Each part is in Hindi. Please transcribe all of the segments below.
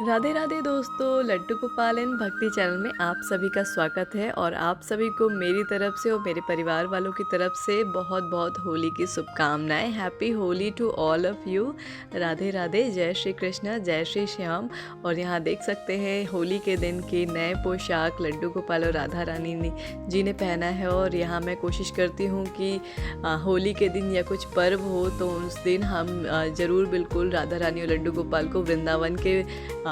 राधे राधे दोस्तों, लड्डू गोपाल एंड भक्ति चैनल में आप सभी का स्वागत है। और आप सभी को मेरी तरफ से और मेरे परिवार वालों की तरफ से बहुत बहुत होली की शुभकामनाएं। Happy Holi to all of you. Radhe Radhe, जय श्री कृष्ण, जय श्री श्याम। और यहाँ देख सकते हैं होली के दिन की नए पोशाक लड्डू गोपाल और राधा रानी जी ने पहना है। और यहाँ मैं कोशिश करती हूँ कि होली के दिन या कुछ पर्व हो तो उस दिन हम ज़रूर बिल्कुल राधा रानी और लड्डू गोपाल को वृंदावन के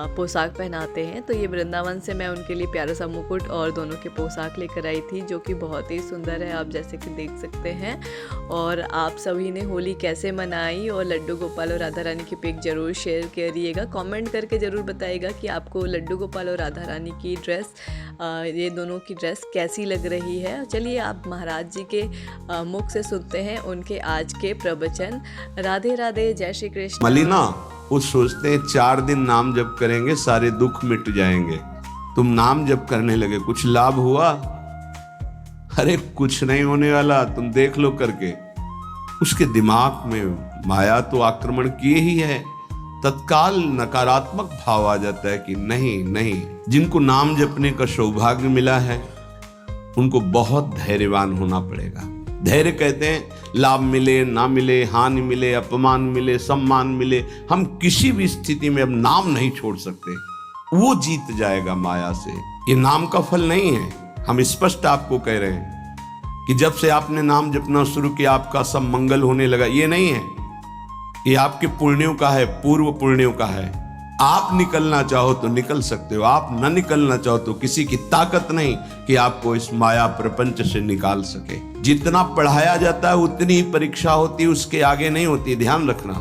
पोशाक पहनाते हैं। तो ये वृंदावन से मैं उनके लिए प्यारा सा मुकुट और दोनों के पोशाक लेकर आई थी, जो कि बहुत ही सुंदर है, आप जैसे कि देख सकते हैं। और आप सभी ने होली कैसे मनाई और लड्डू गोपाल और राधा रानी की पिक जरूर शेयर करिएगा, कमेंट करके ज़रूर बताइएगा कि आपको लड्डू गोपाल और राधा रानी की ड्रेस, ये दोनों की ड्रेस कैसी लग रही है। चलिए आप महाराज जी के मुख से सुनते हैं उनके आज के प्रवचन। राधे राधे, जय श्री कृष्ण। मलिना वो सोचते हैं 4 दिन नाम जप करेंगे सारे दुख मिट जाएंगे। तुम नाम जप करने लगे, कुछ लाभ हुआ? अरे कुछ नहीं होने वाला, तुम देख लो करके। उसके दिमाग में माया तो आक्रमण किए ही है। तत्काल नकारात्मक भाव आ जाता है कि नहीं नहीं, जिनको नाम जपने का सौभाग्य मिला है उनको बहुत धैर्यवान होना पड़ेगा। धैर्य कहते हैं लाभ मिले ना मिले, हानि मिले, अपमान मिले, सम्मान मिले, हम किसी भी स्थिति में अब नाम नहीं छोड़ सकते। वो जीत जाएगा माया से। ये नाम का फल नहीं है। हम स्पष्ट आपको कह रहे हैं कि जब से आपने नाम जपना शुरू किया आपका सब मंगल होने लगा। ये नहीं है, ये आपके पुण्यों का है, पूर्व पुण्यों का है। आप निकलना चाहो तो निकल सकते हो, आप न निकलना चाहो तो किसी की ताकत नहीं कि आपको इस माया प्रपंच से निकाल सके। जितना पढ़ाया जाता है उतनी ही परीक्षा होती है, उसके आगे नहीं होती, ध्यान रखना।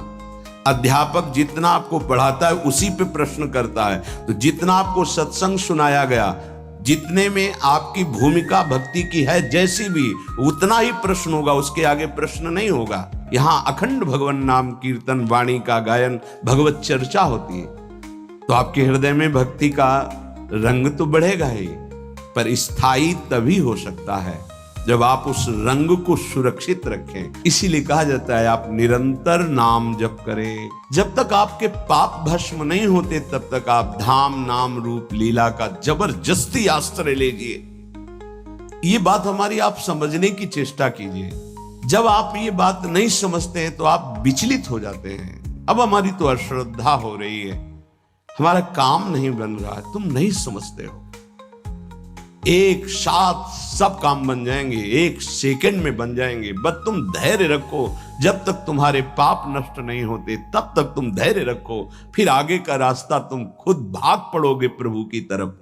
अध्यापक जितना आपको पढ़ाता है उसी पे प्रश्न करता है। तो जितना आपको सत्संग सुनाया गया, जितने में आपकी भूमिका भक्ति की है जैसी भी, उतना ही प्रश्न होगा, उसके आगे प्रश्न नहीं होगा। यहाँ अखंड भगवान नाम कीर्तन, वाणी का गायन, भगवत चर्चा होती है। तो आपके हृदय में भक्ति का रंग तो बढ़ेगा ही, पर स्थायी तभी हो सकता है जब आप उस रंग को सुरक्षित रखें। इसीलिए कहा जाता है आप निरंतर नाम जप करें। जब तक आपके पाप भस्म नहीं होते तब तक आप धाम नाम रूप लीला का जबरदस्ती आश्रय लीजिए। ये बात हमारी आप समझने की चेष्टा कीजिए। जब आप ये बात नहीं समझते हैं तो आप विचलित हो जाते हैं। अब हमारी तो अश्रद्धा हो रही है, हमारा काम नहीं बन रहा है, तुम नहीं समझते हो। एक साथ सब काम बन जाएंगे, 1 सेकंड में बन जाएंगे। बस तुम धैर्य रखो। जब तक तुम्हारे पाप नष्ट नहीं होते तब तक तुम धैर्य रखो, फिर आगे का रास्ता तुम खुद भाग पड़ोगे प्रभु की तरफ।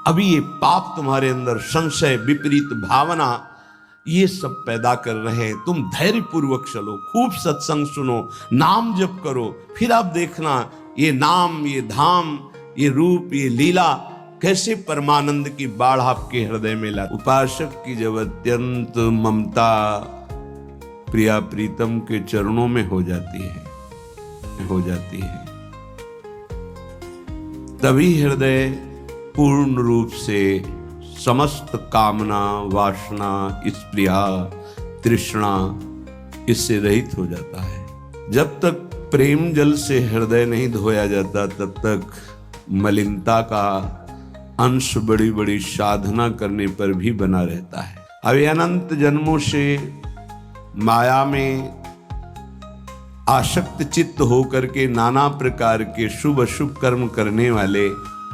अभी ये पाप तुम्हारे अंदर संशय, विपरीत भावना, ये सब पैदा कर रहे हैं। तुम धैर्य पूर्वक चलो, खूब सत्संग सुनो, नाम जप करो, फिर आप देखना ये नाम, ये धाम, ये रूप, ये लीला कैसे परमानंद की बाढ़ आपके हृदय में ला। उपासक की जब अत्यंत ममता प्रिया प्रीतम के चरणों में हो जाती है, तभी हृदय पूर्ण रूप से समस्त कामना, वासना, स्पृहा, तृष्णा इससे रहित हो जाता है। जब तक प्रेम जल से हृदय नहीं धोया जाता तब तक मलिनता का अंश बड़ी बड़ी साधना करने पर भी बना रहता है। अब अनंत जन्मों से माया में आसक्त चित्त होकर के नाना प्रकार के शुभ अशुभ कर्म करने वाले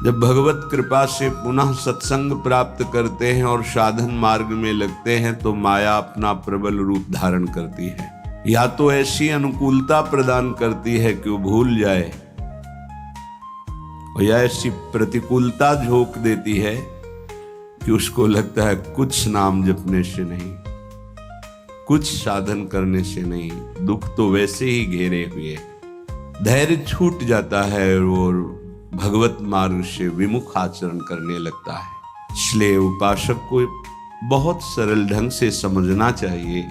जब भगवत कृपा से पुनः सत्संग प्राप्त करते हैं और साधन मार्ग में लगते हैं तो माया अपना प्रबल रूप धारण करती है। या तो ऐसी अनुकूलता प्रदान करती है कि वो भूल जाए, और या ऐसी प्रतिकूलता झोंक देती है कि उसको लगता है कुछ नाम जपने से नहीं, कुछ साधन करने से नहीं, दुख तो वैसे ही घेरे हुए। धैर्य छूट जाता है और भगवत मार्ग से विमुख आचरण करने लगता है। इसलिए उपासक को बहुत सरल ढंग से समझना चाहिए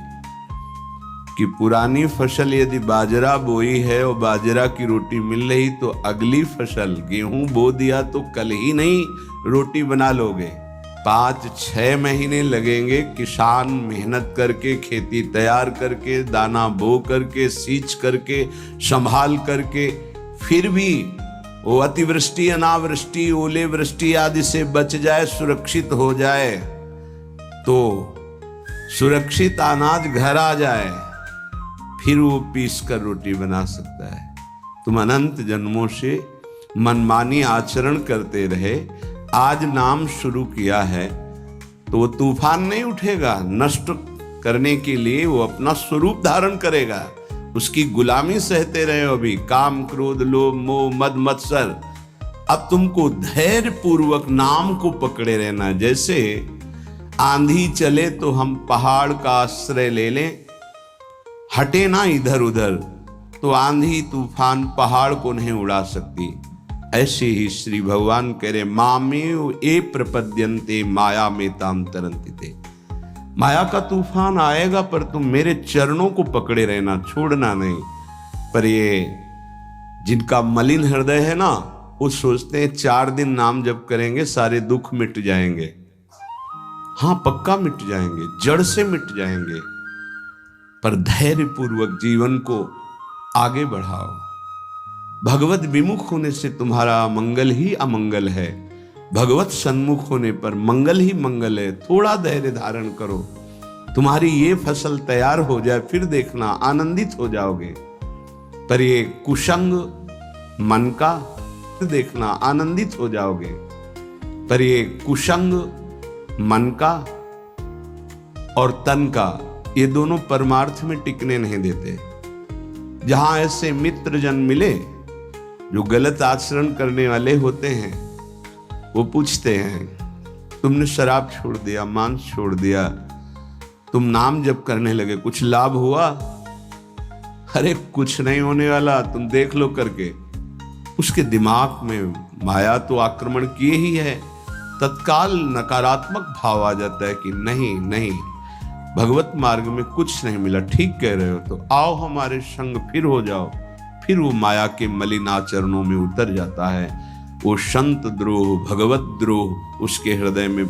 कि पुरानी फसल यदि बाजरा बोई है और बाजरा की रोटी मिल रही तो अगली फसल गेहूं बो दिया तो कल ही नहीं रोटी बना लोगे। 5-6 महीने लगेंगे किसान मेहनत करके, खेती तैयार करके, दाना बो करके, सींच करके, संभाल करके, फिर भी वो अतिवृष्टि, अनावृष्टि, ओले वृष्टि आदि से बच जाए, सुरक्षित हो जाए, तो सुरक्षित अनाज घर आ जाए, फिर वो पीस कर रोटी बना सकता है। तुम अनंत जन्मों से मनमानी आचरण करते रहे, आज नाम शुरू किया है तो वो तूफान नहीं उठेगा, नष्ट करने के लिए वो अपना स्वरूप धारण करेगा। उसकी गुलामी सहते रहे हो अभी, काम क्रोध लोभ मोह मद मत्सर। अब तुमको धैर्य पूर्वक नाम को पकड़े रहना। जैसे आंधी चले तो हम पहाड़ का आश्रय ले लें, हटे ना इधर उधर, तो आंधी तूफान पहाड़ को नहीं उड़ा सकती। ऐसे ही श्री भगवान कह रहे, मामेव ये प्रपद्यन्ते माया में ताम तरन्ति। माया का तूफान आएगा पर तुम मेरे चरणों को पकड़े रहना, छोड़ना नहीं। पर ये जिनका मलिन हृदय है ना, वो सोचते हैं 4 दिन नाम जप करेंगे सारे दुख मिट जाएंगे। हाँ, पक्का मिट जाएंगे, जड़ से मिट जाएंगे। पर धैर्य पूर्वक जीवन को आगे बढ़ाओ। भगवत विमुख होने से तुम्हारा मंगल ही अमंगल है, भगवत सन्मुख होने पर मंगल ही मंगल है। थोड़ा धैर्य धारण करो, तुम्हारी ये फसल तैयार हो जाए, फिर देखना आनंदित हो जाओगे। पर ये कुसंग मन का, फिर देखना आनंदित हो जाओगे। पर ये कुसंग मन का और तन का, ये दोनों परमार्थ में टिकने नहीं देते। जहां ऐसे मित्र जन मिले जो गलत आचरण करने वाले होते हैं, वो पूछते हैं, तुमने शराब छोड़ दिया, मांस छोड़ दिया, तुम नाम जप करने लगे, कुछ लाभ हुआ? अरे कुछ नहीं होने वाला, तुम देख लो करके। उसके दिमाग में माया तो आक्रमण किए ही है। तत्काल नकारात्मक भाव आ जाता है कि नहीं नहीं, भगवत मार्ग में कुछ नहीं मिला, ठीक कह रहे हो, तो आओ हमारे संग, फिर हो जाओ। फिर वो माया के मलिन आचरणों में उतर जाता है। वो संत द्रोह, भगवत द्रोह उसके हृदय में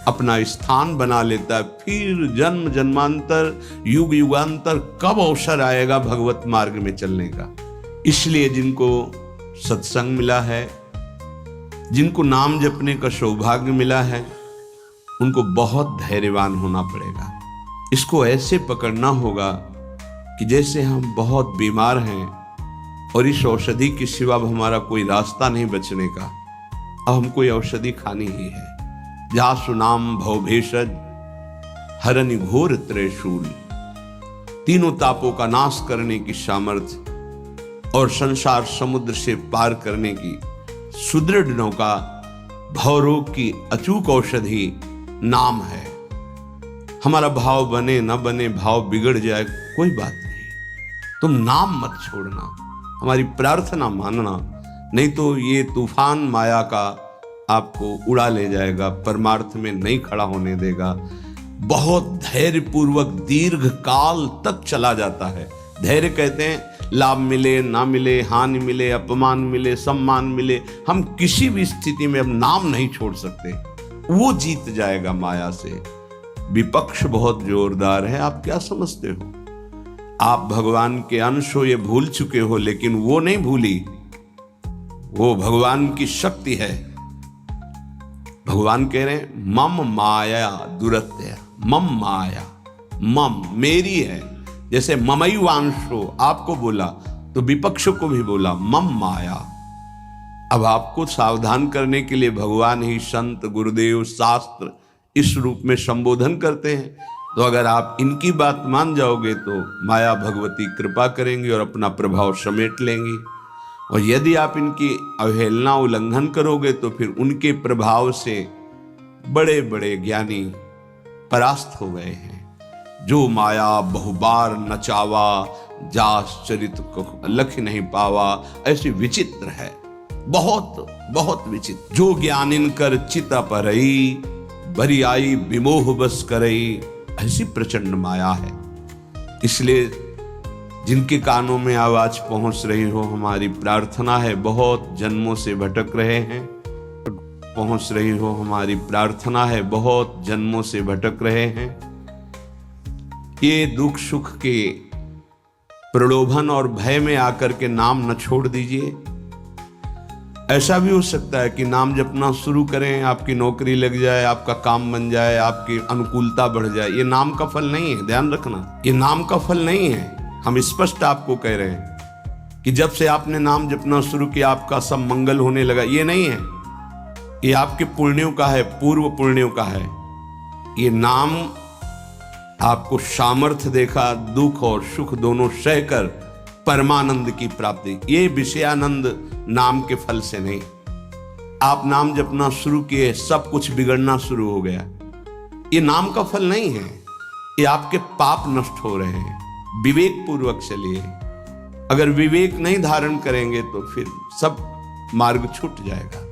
अपना स्थान बना लेता है। फिर जन्म जन्मांतर, युग युगांतर कब अवसर आएगा भगवत मार्ग में चलने का। इसलिए जिनको सत्संग मिला है, जिनको नाम जपने का सौभाग्य मिला है, उनको बहुत धैर्यवान होना पड़ेगा। इसको ऐसे पकड़ना होगा कि जैसे हम बहुत बीमार हैं और इस औषधि के सिवा अब हमारा कोई रास्ता नहीं बचने का, अब हमको ये औषधि खानी ही है। जा सुनाम भव भेषज हरनि घोर त्रिशूल, तीनों तापों का नाश करने की सामर्थ्य और संसार समुद्र से पार करने की सुदृढ़ नौका, भवरोग की अचूक औषधि नाम है। हमारा भाव बने न बने, भाव बिगड़ जाए, कोई बात नहीं, तुम नाम मत छोड़ना, हमारी प्रार्थना मानना, नहीं तो ये तूफान माया का आपको उड़ा ले जाएगा, परमार्थ में नहीं खड़ा होने देगा। बहुत धैर्य पूर्वक दीर्घ काल तक चला जाता है। धैर्य कहते हैं लाभ मिले ना मिले, हानि मिले, अपमान मिले, सम्मान मिले, हम किसी भी स्थिति में अब नाम नहीं छोड़ सकते। वो जीत जाएगा माया से। विपक्ष बहुत जोरदार है, आप क्या समझते हो? आप भगवान के अंश हो, ये भूल चुके हो, लेकिन वो नहीं भूली, वो भगवान की शक्ति है। भगवान कह रहे हैं मम माया दुरत्य, मम माया, मम मेरी है। जैसे ममैवांशो आपको बोला तो विपक्ष को भी बोला मम माया। अब आपको सावधान करने के लिए भगवान ही संत गुरुदेव शास्त्र इस रूप में संबोधन करते हैं। तो अगर आप इनकी बात मान जाओगे तो माया भगवती कृपा करेंगी और अपना प्रभाव समेट लेंगी। और यदि आप इनकी अवहेलना उल्लंघन करोगे तो फिर उनके प्रभाव से बड़े बड़े ज्ञानी परास्त हो गए हैं। जो माया बहुबार नचावा, जास चरित को लख नहीं पावा, ऐसी विचित्र है, बहुत बहुत विचित्र। जो ज्ञान इनकर चिता परई, बरी आई विमोह बस करई, ऐसी प्रचंड माया है। इसलिए जिनके कानों में आवाज पहुंच रही हो, हमारी प्रार्थना है, बहुत जन्मों से भटक रहे हैं, पहुंच रही हो, हमारी प्रार्थना है, बहुत जन्मों से भटक रहे हैं। ये दुख सुख के प्रलोभन और भय में आकर के नाम न छोड़ दीजिए। ऐसा भी हो सकता है कि नाम जपना शुरू करें, आपकी नौकरी लग जाए, आपका काम बन जाए, आपकी अनुकूलता बढ़ जाए। ये नाम का फल नहीं है, ध्यान रखना, ये नाम का फल नहीं है। हम स्पष्ट आपको कह रहे हैं कि जब से आपने नाम जपना शुरू किया आपका सब मंगल होने लगा, ये नहीं है। ये आपके पुण्यों का है, पूर्व पुण्यों का है। ये नाम आपको सामर्थ्य देखा, दुख और सुख दोनों सहकर परमानंद की प्राप्ति। ये विषयानंद नाम के फल से नहीं। आप नाम जपना शुरू किए, सब कुछ बिगड़ना शुरू हो गया, ये नाम का फल नहीं है। ये आपके पाप नष्ट हो रहे हैं। विवेक पूर्वक चलिए। अगर विवेक नहीं धारण करेंगे तो फिर सब मार्ग छूट जाएगा।